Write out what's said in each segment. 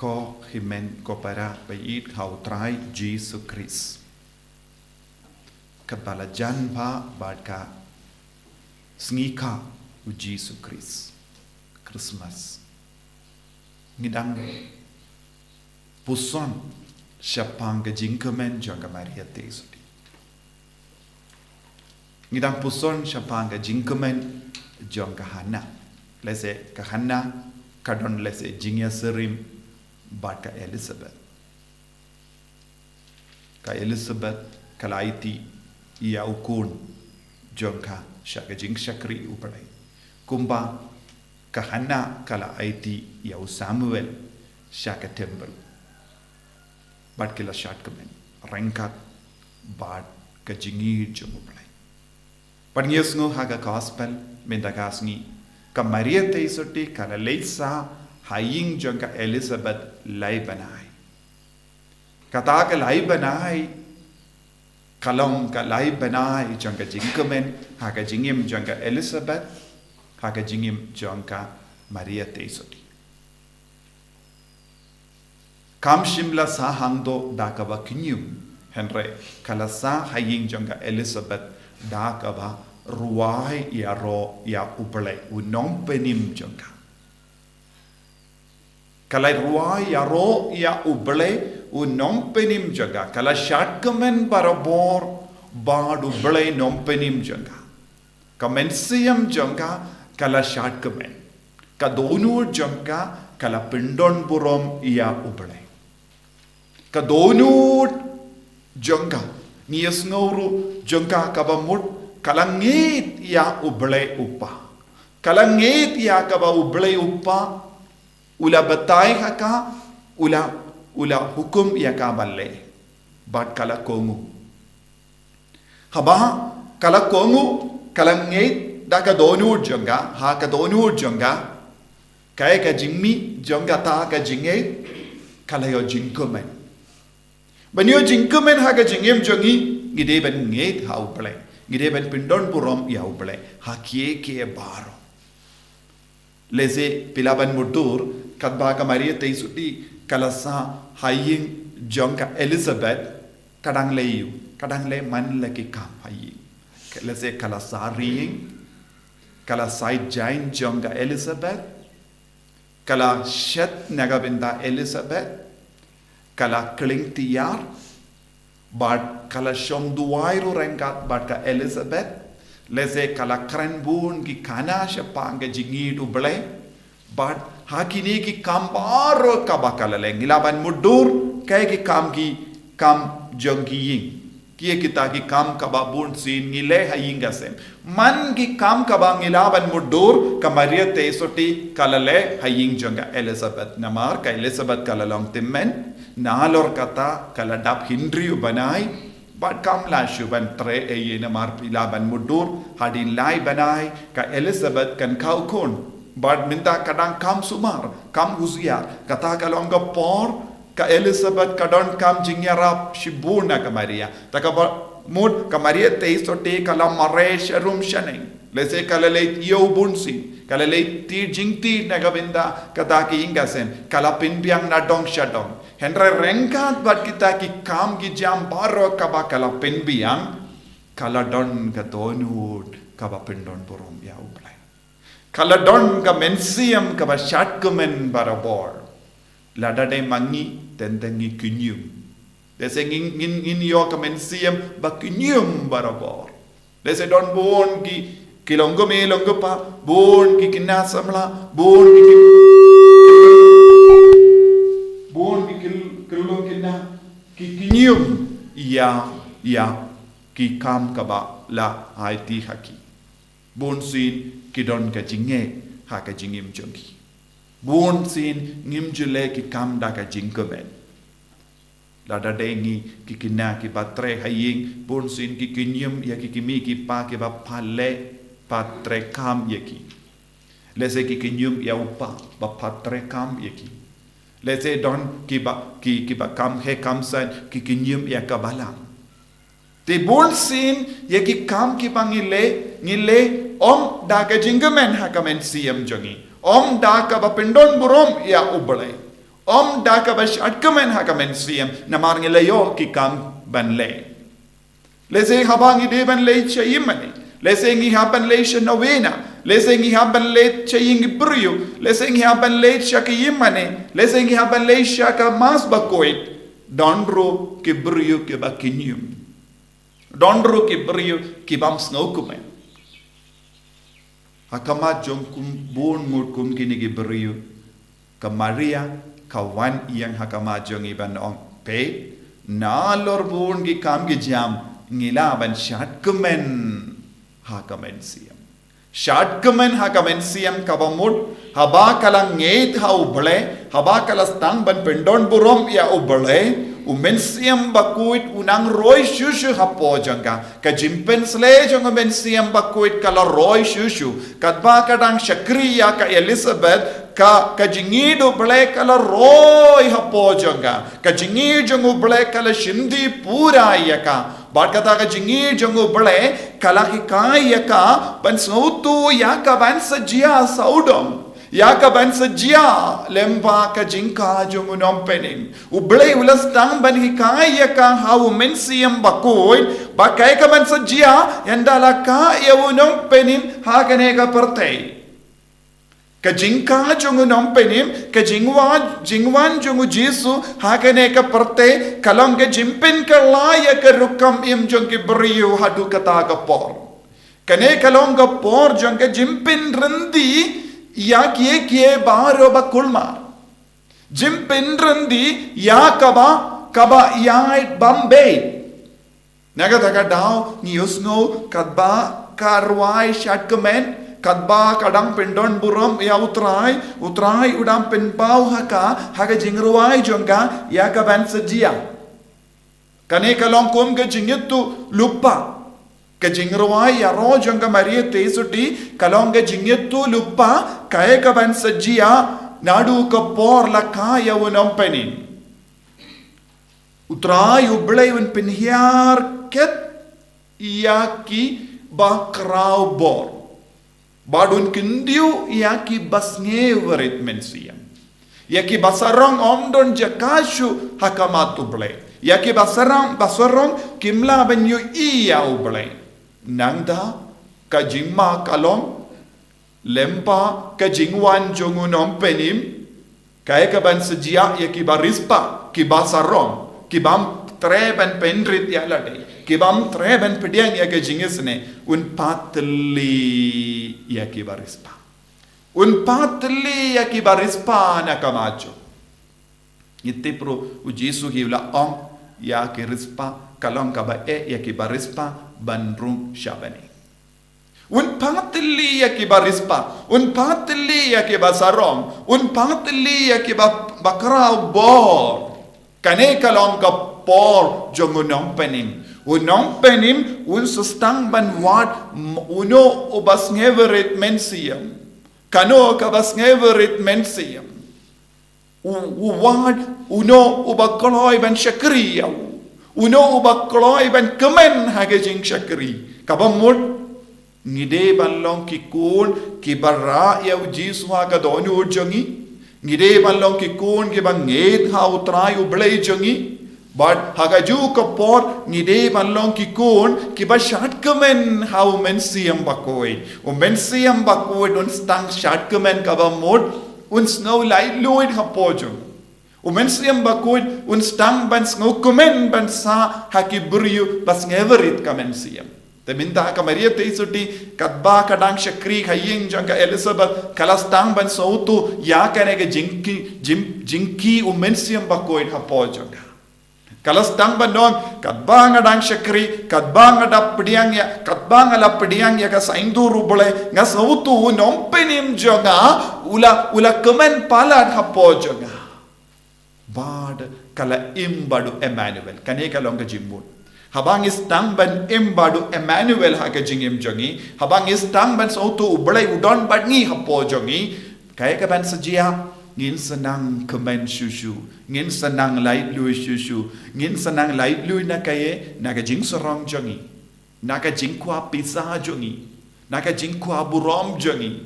ko himen ko para bayit hau trai Jesus Christ kabala janpa badka sngika u Jesus Christ Christmas ngidang puson siapang ke jingkmen janga Maria Tesudi ngidang puson siapang ke jingkmen janga Hana lese ka Hana kadon lese jingya serim badka Elizabeth kalaiti ia ukun jongka syaka jing syakri upalai kumba kahana kala aiti ia Samuel syaka temple bad kila syat kemen rengkat bad ka jingi jong upalai panyesngo haga gospel mendagasngi ka Maria Tesoti kala leisa haying jongka Elizabeth lai banai kata ka lai banai kalong ka lai banai jangka jingkmen haka jingim jangka Elizabeth haka jingim jangka Maria Tesoti kam shimla sa hangdo dakaba kinyum henre kala sa haying jangka Elizabeth dakaba ruai ya ro ya upale unong penim jangka kala ruai ya ro ya upale non penim jaga kala shatkamen barabor badu blay non penim jaga kamensiam jaga kala shatkamen kadonu jaga kala pindon burom ia ublay kadonu jaga nias nguru jaga kabamut kalangit ia ublay upa kalangit ia kaba ublay upa ula batay haka ula hukum ia kaballe bat kala kongu haba kala kongu kala ngeit da ka donu janga ha ka donu janga kai ka jingmi janga ta ka jinge kala yo jingkmen banyo jingkmen ha ka jingem jongi gide ban ngeit ha uple gide ban pindon purom ia uple ha ke baro leze pilaban mudur kadba ka Maria Tesudi kalasa haying jongka Elizabeth kadang le man lagi kam haying lese kalasa ring kalasa jain jongka Elizabeth kala shet nagabinda Elizabeth kala kling tiar bad kala shom duairu rengkat bad ka Elizabeth lese kala krenbun ki kana shapang ke jingid uble bad hakini ki kam baro kabakala le ngilaban mudur kay ki kam jongi ying kiye kita ki kam kababun sin ngile hayinga sem man ki kam kabang ngilaban mudur ka Maria Tesoti kalale haying jonga Elizabeth namar ka Elizabeth kalalong timmen nalor kata kala dap hindriu banai bad kam la shuban tre e namar pilaban mudur hadin lai banai ka Elizabeth kan kau kon bad minta kadang kam sumar kam huzia kata kalau angka por ka Elizabeth kadang kam jingyarap shibuna ka Maria takaba mud ka Maria Tesoti kala mare sharum shaneng lese kala leit yo bunsi kala leit ti jingti nagabinda kata ki ingasen kala pinbiang na dong shadong henre rengkat bad kita ki kam ki jam baro kaba kala pinbiang kala don ka donud kaba pindon borom ya ublay kala don ka mensiam ka ba shatkumen barabor lada de mangi tentengi kunyum dese ngin yo ka mensiam ba kunyum barabor dese don bon ki kilonggo me longgo pa bon ki kinasamla bon ki kilong kina ki kunyum ya ki kam ka ba la haiti haki bon sin kidon ka jinge ha ka jingim jongi bon sin ngim jule ki kam da ka jingkmen lada dengi ki kina ki batre haying bon sin ki kinyum ya ki kimi ki pa ki ba pale patre kam yeki lese ki kinyum ya upa ba patre kam yeki lese don ki ba kam he kam san ki kinyum ya ka balang te bon sin ya ki kam ki ngile om daga jingkmen hakamen siam jongi om daga ba pindon burom ya ublay Om da ka ba jingkmen hakamen siam na mar ngelayo ki kam ban le. Lese habang ide ban le chayimani. Lese ngi haban le shanawena. Lese ngi haban le chaying brio. Lese ngi haban le chakiyimane. Lese ngi haban le shaka mas bakoit. Donro ki brio ki bakinium. Donro ki brio ki bam snowkumen. Hakama jong kum bon mut kum kini ki brio. Ka Maria kawan yang hakama jong iban ong pe. Na lor bon ki kam ki jam. Ngila ban jingkmen hakamen siam. Jingkmen hakamen siam kabamut. Haba kala ngeit ha uble. Haba kala stang ban pendon burom ya uble. Umen siam bakuit unang roy shushu hapoh jangka. Ka jingkmen sle jong umen siam bakuit kala roy shushu. Kadba kadang Shakriya ka Elizabeth. Ka jingido ble kala roy hapoh jangka. Ka jingidong ble kala shindi pura yaka. Bat kata ka jingi jongo bele kalaki ka ban sautu ya ka ban sajia saudom ya ka ban sajia lemba ka jingka jongo nompenim uble ulas tang ban hikaya ka hau mensiam bakoi bakai ka ban sajia yandala ka ya nompenim ha kane ka pertei ka jingka jongo nompenim ka jingwan jongo jisu hakane ka parte kalong ka jimpin ka laya ka rukam im jong ki brio hadu kata ka por kane kalong ka por jong ka jimpin rendi ya kie baro ba kulma jimpin rendi ya kaba ya Bombay naga daga daw niusno kadba karwai jingkmen kadba kadang pendon burom ya utrai udam penpau haka jingruai jongga ya ka ban sajia kane kalong kom ke jingetu lupa ke jingruai ya ro jongga Maria tesuti kalong ke jingetu lupa kae ka ban sajia nadu ka por la ka ya wonom penin utrai ublei un penhiar ket ya ki bakrau bor Badun kindiu yaki basnge verit mensiam. Yaki basarong omdon jakashu hakamatu ble. Yaki basarong kimla benyu iya uble. Nangda ka jingma kalong lempa ka jingwan jongunom penim kaya ka ban sejia yaki barispa ki basarong ki bam treben pendrit ya lade ki bam treben pediang ya ke jingisne un patli ya ki barispa na kamacho itte pro ujisu hivla ong ya ki rispa kalong ka ba ya ki barispa banrum shabani un patli ya ki barispa un patli ya ki basarong un patli ya ki bakra bor kane kalong ka por jongunong penim unong penim un sustang ban wat uno ubas ngeverit mensiam kano kabas ngeverit mensiam uwad uno ubakloy ban Shakriya uno ubakloy ban kemen hagejing Shakri kabamut ngide ban long kikun kibara ya ujisu ha donu jongi ngide ban long kikun ki ban nged ha utrai ublei jongi but hagaju ka por ngide ban long kikun ki ba jingkmen ha mensiam bakoi mensiam bakoi don stang jingkmen ka ba mod un snow light luid hapoh mensiam bakoi un stang ban jingkmen ban sa hakibrio bas ngeverit ka mensiam Teminta ka Maria teisuti kadba kadang Shakri haying jangka Elizabeth kalastang ban sautu ya kane ke jingki mensiam bakoin hapoh jangka kalastang ban non kadba ngadang Shakri kadba ngada pediang ya ka saindu rubole nga sautu nompenim janga ula kemen palat hapoh jangka bad kala imbadu Emanuel kane kalong ka jimbut habang istang ban embadu Emanuel haga jingim jongi habang istang ban sautu ublai udon badngi hapoh jongi kaya ka ban sajia ngin senang kemen shushu ngin senang light lui shushu ngin senang light lui na kaya naga jing sorong jongi naga jing kwa pisa jongi naga jing kwa burom jongi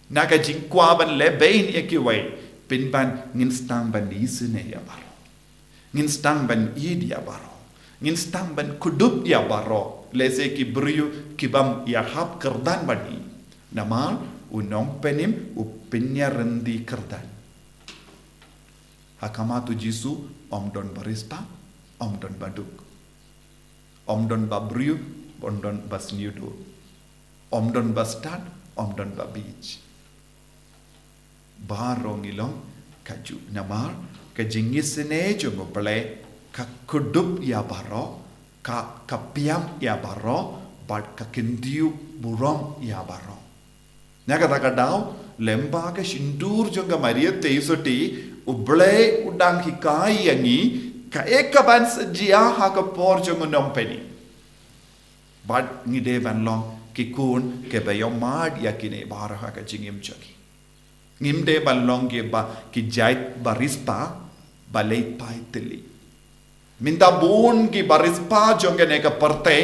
naga jing kwa ban lebain ekiwai pinban ngin stang ban isine ya baro ngin stang ban id ya baro ngin stang ban kudup ya baro lese ki briu kibam ya hap kerdan bani namal unong penim upinya rendi kerdan hakamatu jisu omdon barispa omdon baduk omdon babriu omdon basniudo omdon bastad omdon babij barong ilong kaju namar ka jingisene jongo ple ka kudup ya baro ka kapiam ya baro bad ka kindiu burong ya baro naga daw lemba ka shindur jonga maria teisoti uble udang hikai yangi ka ekaban sejia ha ka por jongo nompeni bad ngide ban long kikun ke bayom mad yakine bar ha ka jingim chaki ngimde balong ke ba ki jait barispa balay paitili minda bun ki barispa jongene ka parte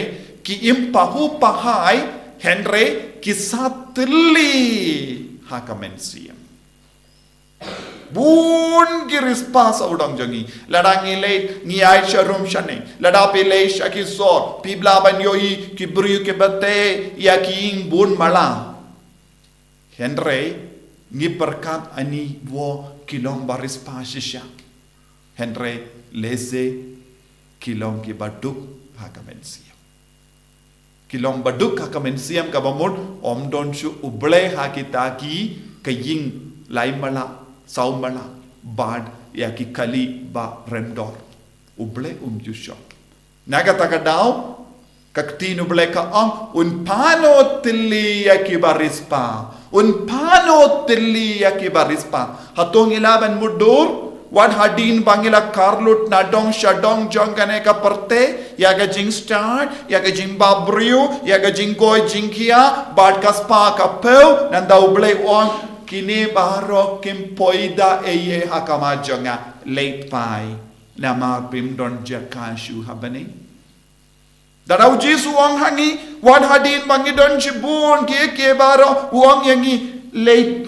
ki impahu pahai henre ki satili hakamensiam bun ki rispa saudang jongi ladang ile ni aisha rum shane lada pele shaki sor pibla ban yoi ki bru ke bate ya ki ing bun mala henre ngi perkat ani wo kilong baris pasisya henre leze kilong ki baduk hakamensiam kilong baduk hakamensiam kabamon omdon shu uble hakitaki kaying laimala saumala bad ya ki kali ba rendor uble jusho nagataka daw kaktin uble ka ang un pano tilli ya ki barispa un pano tilli ya ki barispa hatong ilaban mudur wan hadin bangila karlut na dong shadong jongane ka parte ya ga jing start ya ga jing babriu ya ga jing goy jingkia bad kaspa ka peu nanda uble on kini baro kim poida eye hakama jonga late pai nama pim don jakashu habani Darau jisu wang hangi wan hadin bangi don jibun ke baro wang yangi late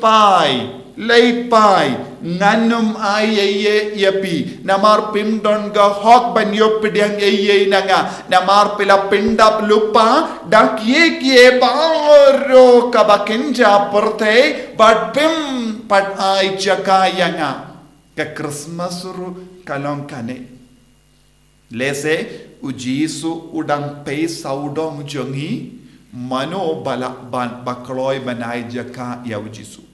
pai nganum ayeye yapi namar pim don ga hok ban yo pidyang eye nanga namar pila pindap lupa dak ye baro kabakinja porte bad pim pat ay jakayanga ke Christmas ru kalong kane lese ujisu udang pay saudong jongi mano balak ban bakloy banay jaka ya ujisu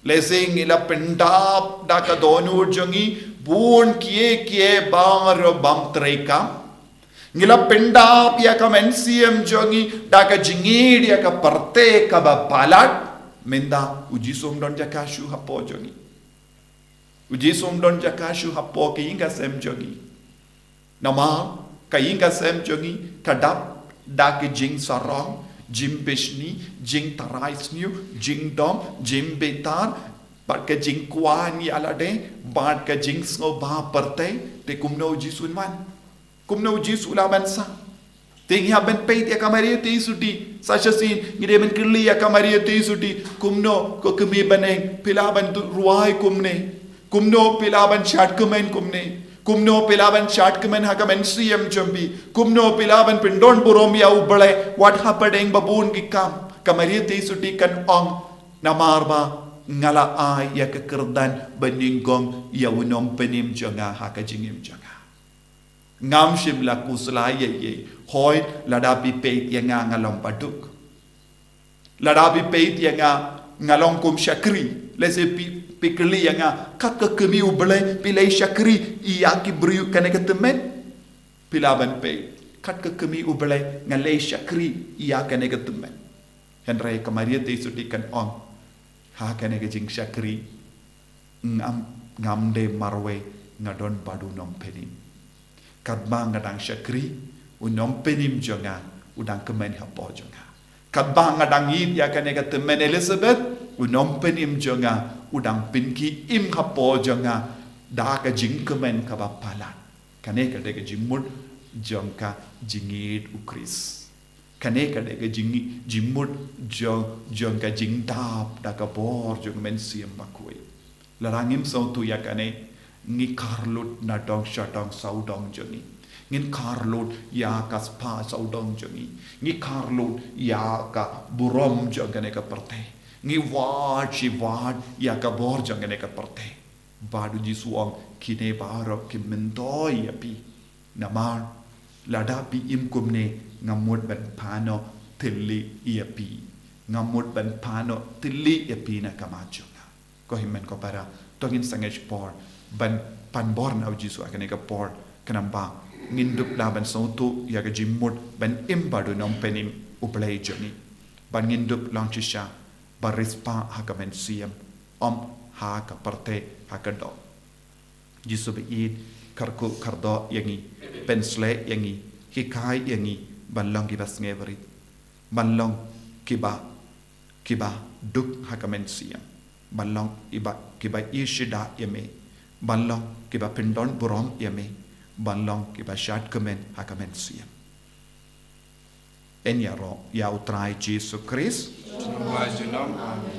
lesing ila pendap daka donu jongi bun kie bangaro bam treka ngila pendap ya kamensiam jongi daka jingid ya ka parte ka bapalat menda ujisum don jaka shu hapo jongi ujisum don jaka shu hapo ki inga sem jongi nama kayinga sem jongi kadap dak jing sarong jim bishni jing taraisniu jing dom jim betar bat ka jing kwani alade bat ka jing ngo ba parte te kumno jisun man kumno jisu la bansa ting ya ben peit ya kamaria te suti sachasin ngide ben kirli ya kamaria te suti kumno ko kemi baneng pilaban ruai kumno pilaban chatkumen kumno pilaban chatkumen hakamensiam jombi kumno pilaban pindon buromia ubale what happening babun gikam kamaria te suti kan ong namarba ngala ay ya kekerdan beningong ya unom penim jonga hakajingim jonga ngam shim la kuslaya ye hoy ladapi peit ya ngalong paduk ladapi peit ya ngalong kum shakri lese pikli ya kat kemi ubale pilai shakri iya ki briu kaneketemen pilaban peit kat kemi ubale ngalai shakri iya kaneketemen henry kamaria te sudikan on ha kaneke jing shakri ngamde marwe ngadon badu nom penim kadbang ngadang shakri unom penim jonga udang kemen hapo jonga kadbang ngadang yid ya kaneke temen Elizabeth unom penim jonga udang pinki im hapo jonga daka jingkemen kabapalan kaneke deke jimud jongka jingid ukris kaneka deke jimud jongka jingdap daka bor jong men siam bakui larangim so tu yakane ngi karlut na dong shatong saudong jongi ngin karlut ya kaspa saudong jongi ngi karlut ya ka burom jongane ka perte ngi wad ya ka bor jongane ka perte badu ji suang kine baro kimmentoi api namar lada pi im kumne ngamut ban pano tilli iapi ngamut ban pano tilli iapi na kamajunga ko himmen ko para tongin sangej por ban panbor na jisu akane ka por kanamba nginduk na ban sautu ya ga jimut ban imbadu nom penim uplay joni ban nginduk lanchisha barispa hakamen siam ha ka parte ha ka do jisu be id karku kardo yangi pensle yangi hikai yangi banlong kibas ngeverit banlong kiba duk hakamen siam banlong kiba ishida yame banlong kiba pindon burom yame banlong kiba jingkmen hakamen siam en yaro ya utrai Jesus Christ Amen.